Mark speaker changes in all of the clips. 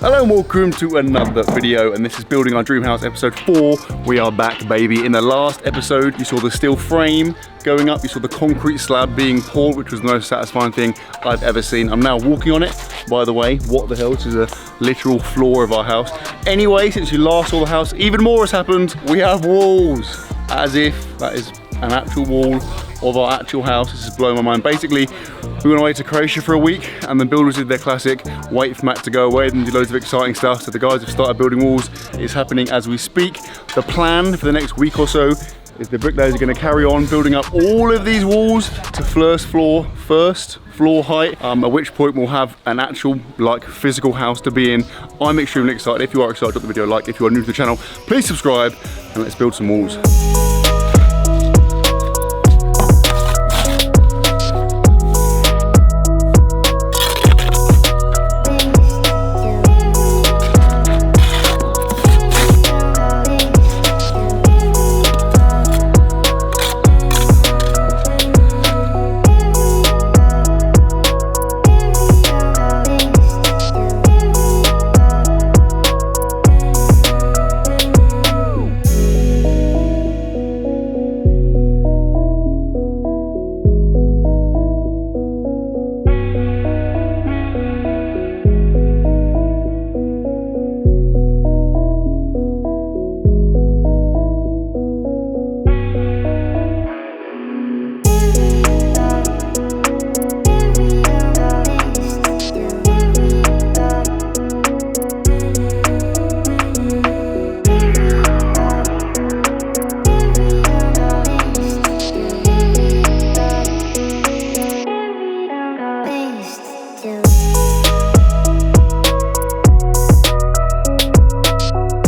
Speaker 1: Hello and welcome to another video, and this is Building Our Dream House episode 4. We are back, baby. In the last episode, you saw the steel frame going up, you saw the concrete slab being poured, which was the most satisfying thing I've ever seen. I'm now walking on it, by the way. What the hell, this is a literal floor of our house. Anyway, since you last saw the house, even more has happened. We have walls, as if that is an actual wall of our actual house. This is blowing my mind. Basically, we went away to Croatia for a week, and the builders did their classic wait for Matt to go away, then do loads of exciting stuff. So the guys have started building walls. It's happening as we speak. The plan for the next week or so is the bricklayers are going to carry on building up all of these walls to first floor height, at which point we'll have an actual physical house to be in. I'm extremely excited. If you are excited, drop the video a like. If you are new to the channel, please subscribe and let's build some walls.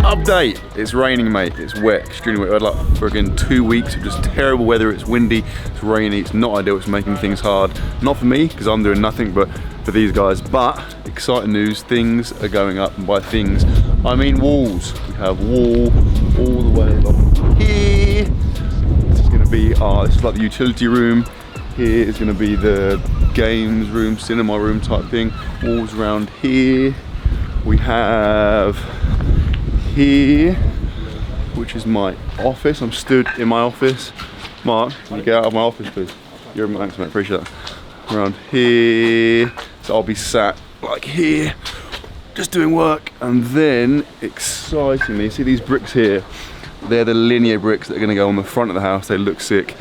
Speaker 1: Update, it's raining, mate. It's wet, extremely wet. We had like friggin' 2 weeks of just terrible weather. It's windy, it's rainy, it's not ideal. It's making things hard. Not for me, because I'm doing nothing, but for these guys. But exciting news, things are going up. And by things, I mean walls. We have wall all the way along here. This is gonna be this is like the utility room. Here is gonna be the games room, cinema room type thing. Walls around here. We have here, which is my office. I'm stood in my office. Mark, can you get out of my office, please? You're thanks, mate. Appreciate that. Around here, so I'll be sat like here, just doing work. And then, excitingly, see these bricks here? They're the linear bricks that are going to go on the front of the house. They look sick.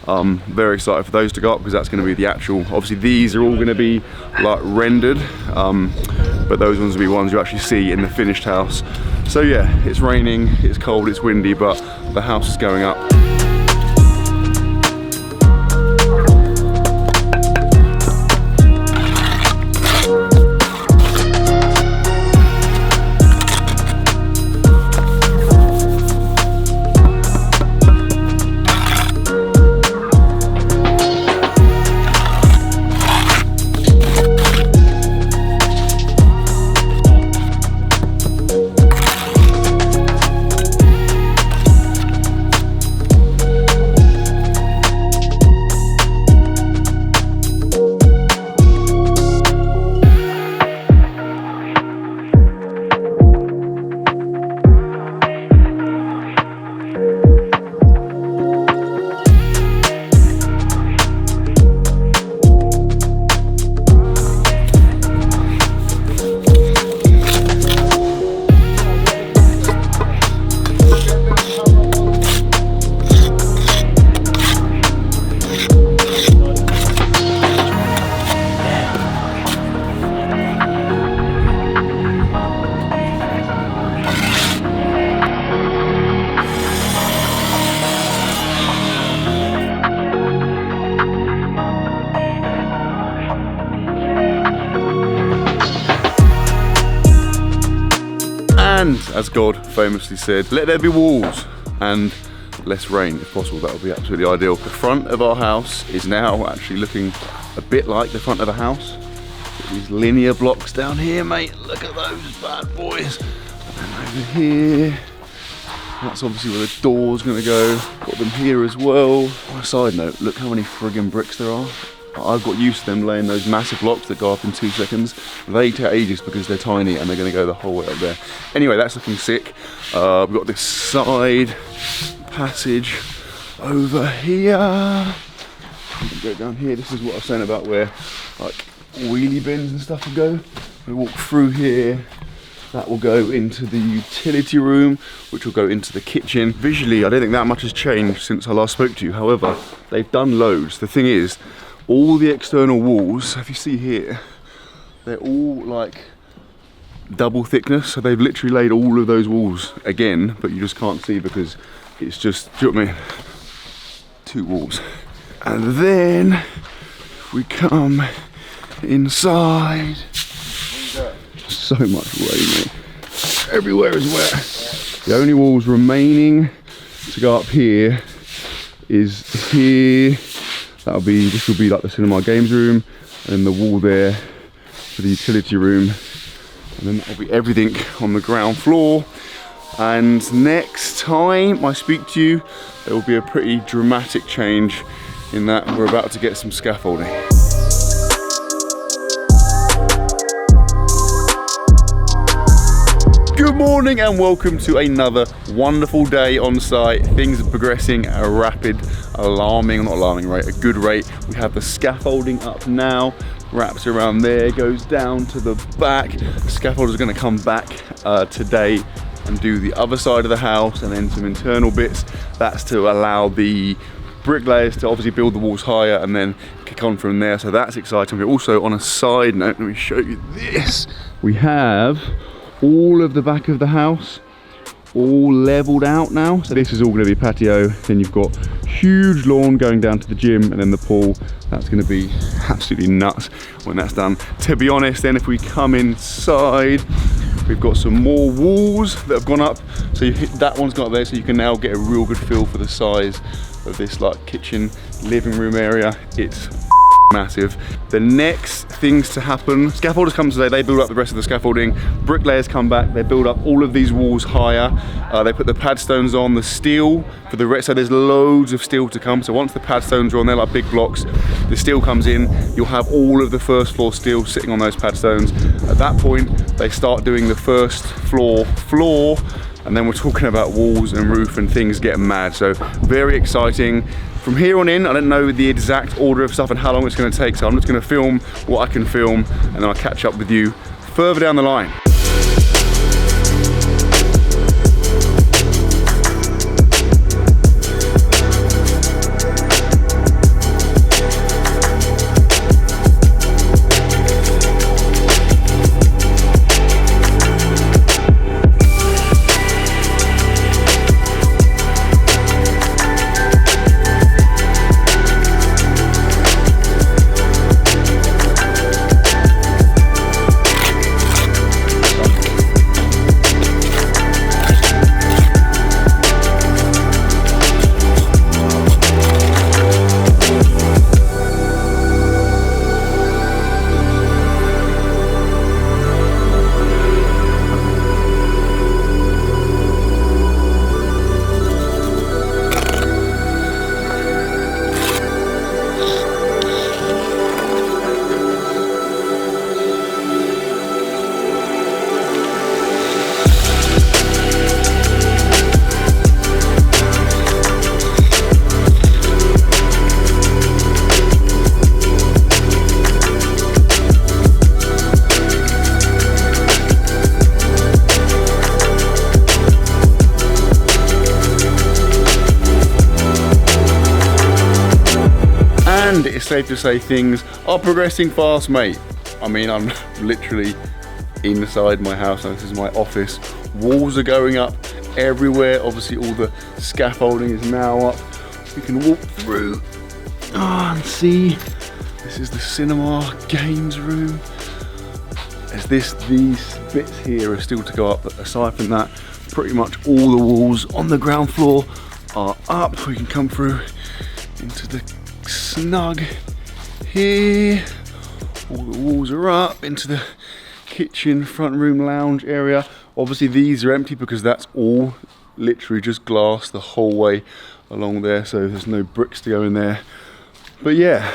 Speaker 1: Very excited for those to go up because that's going to be the actual. Obviously, these are all going to be like rendered, but those ones will be ones you actually see in the finished house. So yeah, it's raining, it's cold, it's windy, but the house is going up. And as God famously said, let there be walls and less rain if possible. That would be absolutely ideal. The front of our house is now actually looking a bit like the front of the house. Got these linear blocks down here, mate. Look at those bad boys. And over here, that's obviously where the door's gonna go. Got them here as well. On a side note, look how many friggin' bricks there are. I've got used to them laying those massive blocks that go up in 2 seconds. They take ages because they're tiny and they're going to go the whole way up there. Anyway, that's looking sick. We've got this side passage over here. Go down here. This is what I was saying about where like wheelie bins and stuff will go. We walk through here. That will go into the utility room, which will go into the kitchen. Visually, I don't think that much has changed since I last spoke to you. However, they've done loads. The thing is, all the external walls, if you see here, they're all like double thickness. So they've literally laid all of those walls again, but you just can't see because it's just, do you know what I mean? 2 walls. And then we come inside. So much rain, mate. Everywhere is wet. The only walls remaining to go up here is here. This will be like the cinema games room, and then the wall there for the utility room. And then that'll be everything on the ground floor. And next time I speak to you, there will be a pretty dramatic change in that we're about to get some scaffolding. Good morning and welcome to another wonderful day on site. Things are progressing at a rapid, not alarming rate, a good rate. We have the scaffolding up now, wraps around there, goes down to the back. The scaffolders are going to come back today and do the other side of the house and then some internal bits. That's to allow the bricklayers to obviously build the walls higher and then kick on from there. So that's exciting. But also on a side note, let me show you this. We have all of the back of the house all leveled out now. So this is all going to be patio. Then you've got huge lawn going down to the gym and then the pool. That's going to be absolutely nuts when that's done. To be honest, then if we come inside, we've got some more walls that have gone up. So that one's gone up there, so you can now get a real good feel for the size of this like kitchen living room area. It's massive. The next things to happen, scaffolders come today, they build up the rest of the scaffolding. Bricklayers come back, they build up all of these walls higher. They put the pad stones on, the steel for the rest, so there's loads of steel to come. So once the pad stones are on, they're like big blocks, the steel comes in, you'll have all of the first floor steel sitting on those pad stones. At that point, they start doing the first floor, and then we're talking about walls and roof and things getting mad. So very exciting. From here on in, I don't know the exact order of stuff and how long it's going to take, so I'm just going to film what I can film and then I'll catch up with you further down the line. And it's safe to say things are progressing fast, mate. I mean, I'm literally inside my house now. This is my office. Walls are going up everywhere. Obviously all the scaffolding is now up. We can walk through and see. This is the cinema games room. As these bits here are still to go up, but aside from that, pretty much all the walls on the ground floor are up. We can come through into the snug here. All the walls are up into the kitchen, front room, lounge area. Obviously these are empty because that's all literally just glass the whole way along there, so there's no bricks to go in there. But yeah,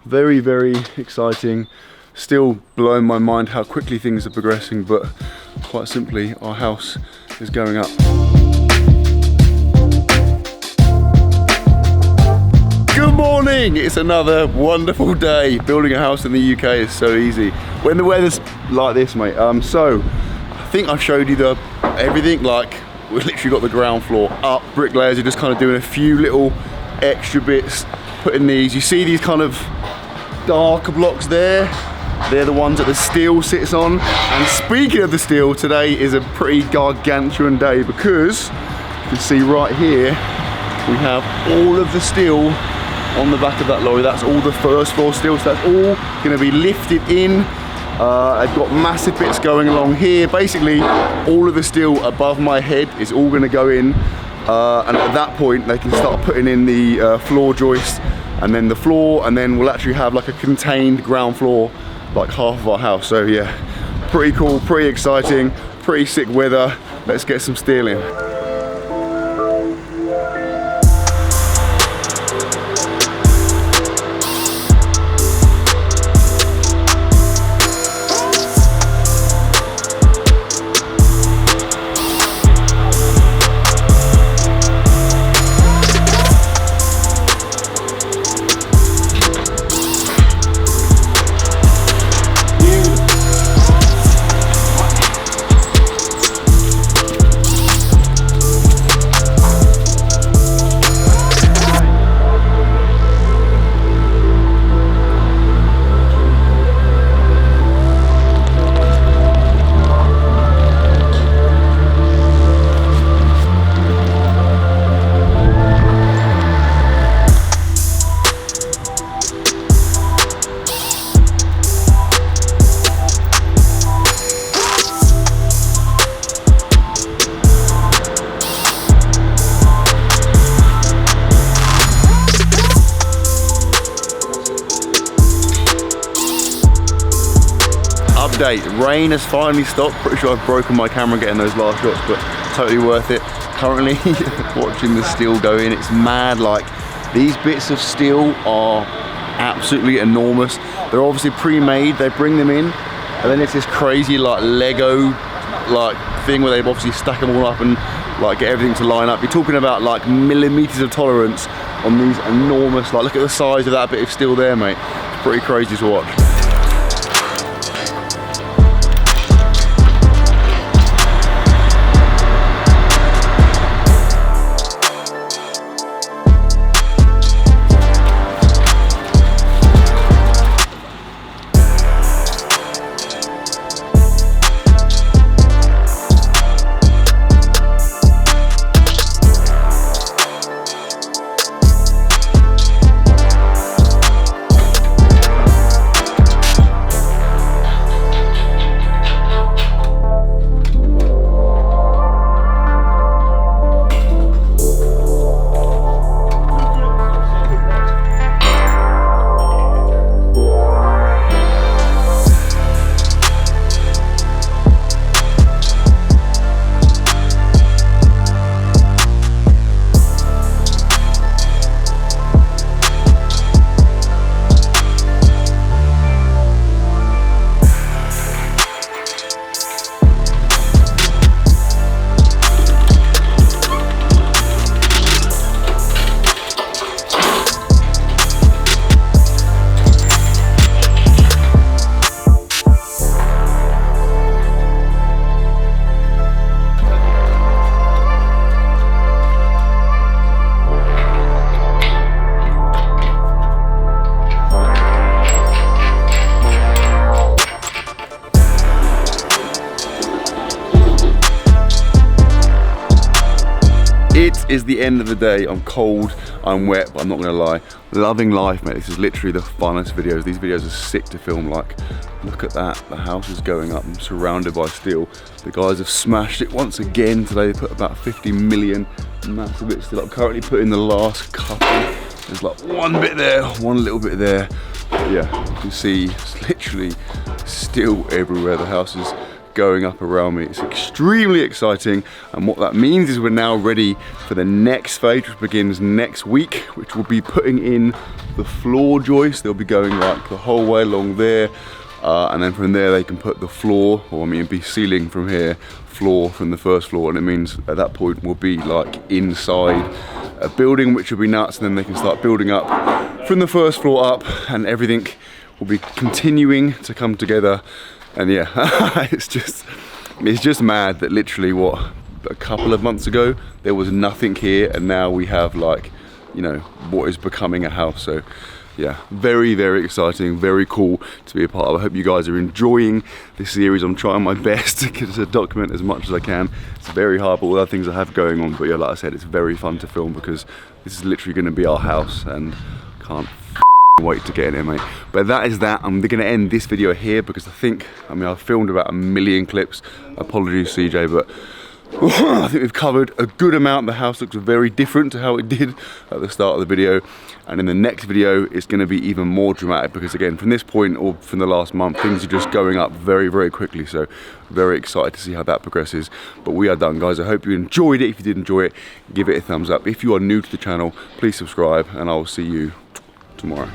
Speaker 1: Very, very exciting. Still blowing my mind how quickly things are progressing, but quite simply, our house is going up. Good morning! It's another wonderful day. Building a house in the UK is so easy when the weather's like this, mate. So I think I've showed you everything. Like, we've literally got the ground floor up. Bricklayers are just kind of doing a few little extra bits, putting these. You see these kind of darker blocks there? They're the ones that the steel sits on. And speaking of the steel, today is a pretty gargantuan day because you can see right here we have all of the steel on the back of that lorry. That's all the first floor steel, so that's all going to be lifted in. I've got massive bits going along here. Basically, all of the steel above my head is all going to go in, and at that point they can start putting in the floor joist and then the floor, and then we'll actually have like a contained ground floor, like half of our house. So yeah, pretty cool, pretty exciting, pretty sick weather. Let's get some steel in. Rain has finally stopped. Pretty sure I've broken my camera getting those last shots, but totally worth it. Currently watching the steel go in, it's mad. Like, these bits of steel are absolutely enormous. They're obviously pre-made, they bring them in, and then it's this crazy like Lego like thing where they've obviously stack them all up and like get everything to line up. You're talking about like millimeters of tolerance on these enormous, like look at the size of that bit of steel there, mate. It's pretty crazy to watch. It is the end of the day. I'm cold, I'm wet, but I'm not gonna lie. Loving life, mate. This is literally the funnest videos. These videos are sick to film. Like, look at that. The house is going up. I'm surrounded by steel. The guys have smashed it once again today. They put about 50 million massive bits still up. Currently putting the last couple. There's like one bit there, one little bit there. But yeah, you can see it's literally steel everywhere. The house is going up around me. It's extremely exciting, and what that means is we're now ready for the next phase, which begins next week, which will be putting in the floor joist. They'll be going like the whole way along there, and then from there they can put the floor, or I mean be ceiling from here, floor from the first floor, and it means at that point we'll be like inside a building, which will be nuts, and then they can start building up from the first floor up, and everything will be continuing to come together. And yeah, it's just mad that literally what, a couple of months ago there was nothing here, and now we have like, you know, what is becoming a house. So yeah, very, very exciting, very cool to be a part of. I hope you guys are enjoying this series. I'm trying my best to document as much as I can. It's very hard, but all the other things I have going on. But yeah, like I said, it's very fun to film because this is literally going to be our house, and can't wait to get in here, mate. But that is that. I'm going to end this video here because I mean, I've filmed about 1 million clips. Apologies, CJ, but I think we've covered a good amount. The house looks very different to how it did at the start of the video, and in the next video it's going to be even more dramatic because again, from this point or from the last month, things are just going up very, very quickly. So very excited to see how that progresses. But we are done, guys. I hope you enjoyed it. If you did enjoy it, give it a thumbs up. If you are new to the channel, please subscribe, and I will see you tomorrow.